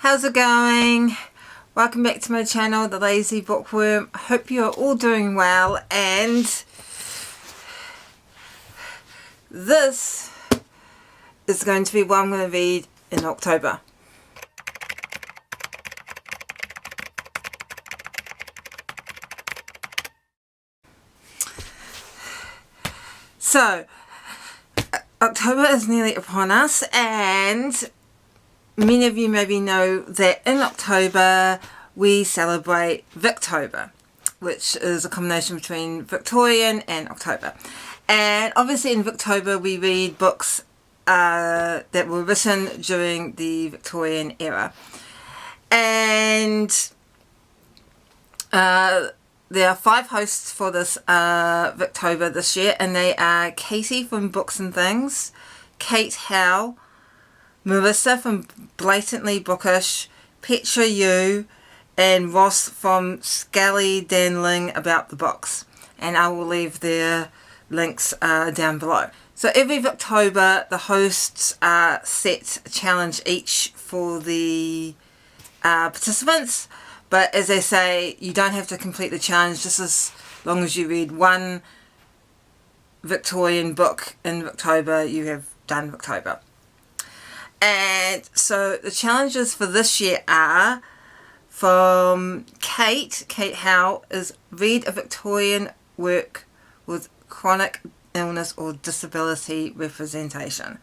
How's it going? Welcome back to my channel, The Lazy Bookworm. I hope you're all doing well, and this is going to be what I'm going to read in October. So, October is nearly upon us, and many of you maybe know that in October we celebrate Victober, which is a combination between Victorian and October. And obviously in Victober we read books that were written during the Victorian era. And there are 5 hosts for this Victober this year, and they are Katie from Books and Things, Kate Howe, Marissa from Blatantly Bookish, Petra Yu, and Ross from Scally Danling About the Books. And I will leave their links down below. So every Victober the hosts set a challenge each for the participants. But as they say, you don't have to complete the challenge just as long as you read one Victorian book in October, you have done Victober. And so the challenges for this year are from Kate Howe, is read a Victorian work with chronic illness or disability representation.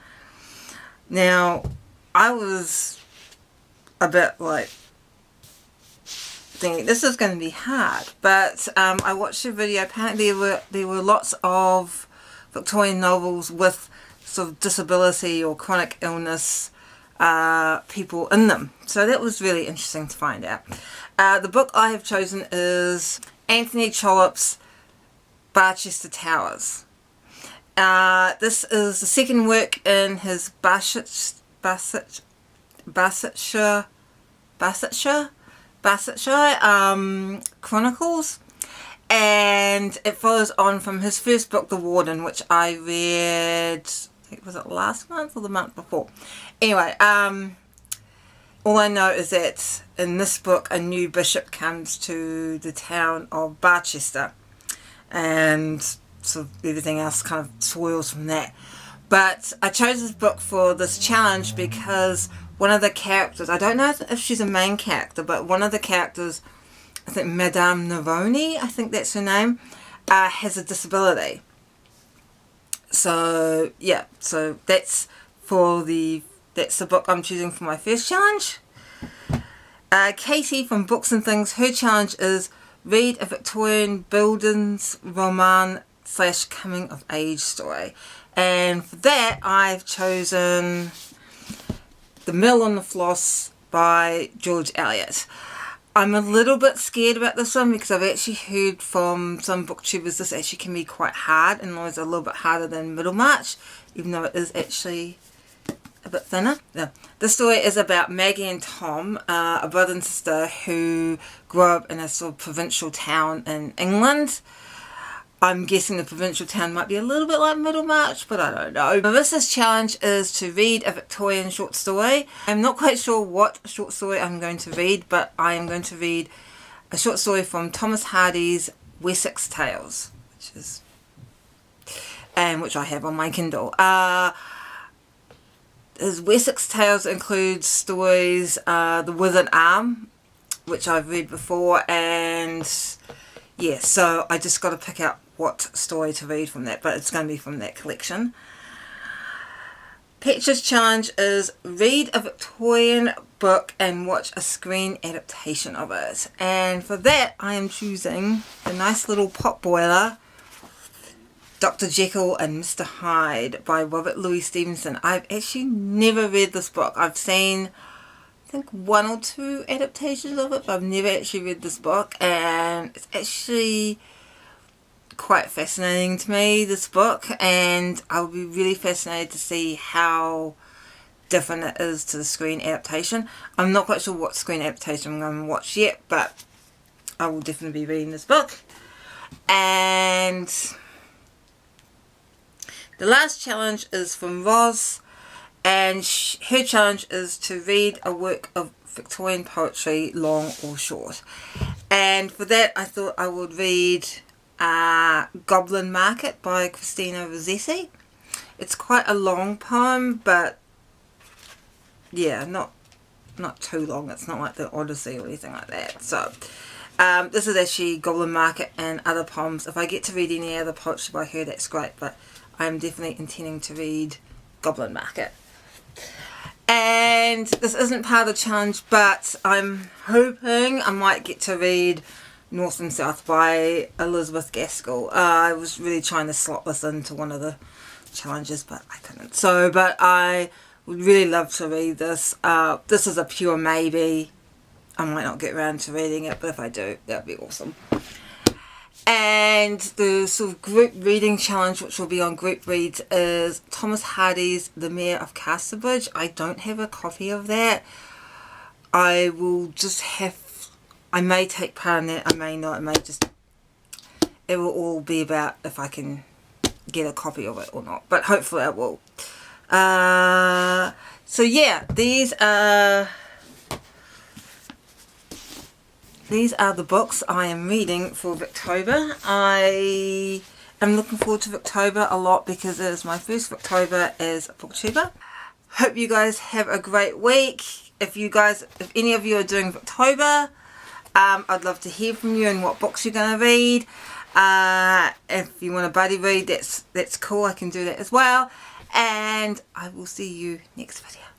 Now, I was a bit like thinking this is going to be hard, but I watched the video. Apparently there were lots of Victorian novels with sort of disability or chronic illness people in them, so that was really interesting to find out. The book I have chosen is Anthony Trollope's Barchester Towers. This is the second work in his Barsetshire Chronicles, and it follows on from his first book, The Warden, which I read, I think, was it last month or the month before? Anyway, all I know is that in this book a new bishop comes to the town of Barchester, and sort of everything else kind of swirls from that. But I chose this book for this challenge because one of the characters, I don't know if she's a main character, but one of the characters, I think Madame Neroni, I think that's her name, has a disability. So yeah, so that's the book I'm choosing for my first challenge. Katie from Books and Things, her challenge is read a Victorian buildings roman / coming of age story, and for that I've chosen The Mill on the Floss by George Eliot. I'm a little bit scared about this one because I've actually heard from some booktubers this actually can be quite hard, and always a little bit harder than Middlemarch, even though it is actually a bit thinner. Yeah. The story is about Maggie and Tom, a brother and sister who grew up in a sort of provincial town in England. I'm guessing the provincial town might be a little bit like Middlemarch, but I don't know. Marissa's challenge is to read a Victorian short story. I'm not quite sure what short story I'm going to read, but I am going to read a short story from Thomas Hardy's Wessex Tales, which I have on my Kindle. His Wessex Tales includes stories, The Withered Arm, which I've read before, and yeah, so I just got to pick out what story to read from that, but it's going to be from that collection. Petra's challenge is read a Victorian book and watch a screen adaptation of it, and for that I am choosing the nice little pot boiler Dr. Jekyll and Mr. Hyde by Robert Louis Stevenson. I've actually never read this book. I've seen, I think, 1 or 2 adaptations of it, but I've never actually read this book, and it's actually quite fascinating to me, this book, and I'll be really fascinated to see how different it is to the screen adaptation. I'm not quite sure what screen adaptation I'm going to watch yet, but I will definitely be reading this book. And the last challenge is from Roz, and her challenge is to read a work of Victorian poetry, long or short. And for that I thought I would read Goblin Market by Christina Rossetti. It's quite a long poem, but yeah, not too long. It's not like the Odyssey or anything like that. So this is actually Goblin Market and other poems. If I get to read any other poetry by her, that's great, but I'm definitely intending to read Goblin Market. And this isn't part of the challenge, but I'm hoping I might get to read North and South by Elizabeth Gaskell. I was really trying to slot this into one of the challenges, but I couldn't. So, but I would really love to read this. This is a pure maybe. I might not get around to reading it, but if I do, that would be awesome. And the sort of group reading challenge, which will be on Group Reads, is Thomas Hardy's The Mayor of Casterbridge. I don't have a copy of that. I will just have, I may take part in that, I may not, I may just, it will all be about if I can get a copy of it or not, but hopefully I will. So yeah, these are the books I am reading for Victober. I am looking forward to Victober a lot because it is my first Victober as a booktuber. Hope you guys have a great week. If any of you are doing Victober, I'd love to hear from you and what books you're going to read. If you want a buddy read, that's cool. I can do that as well. And I will see you next video.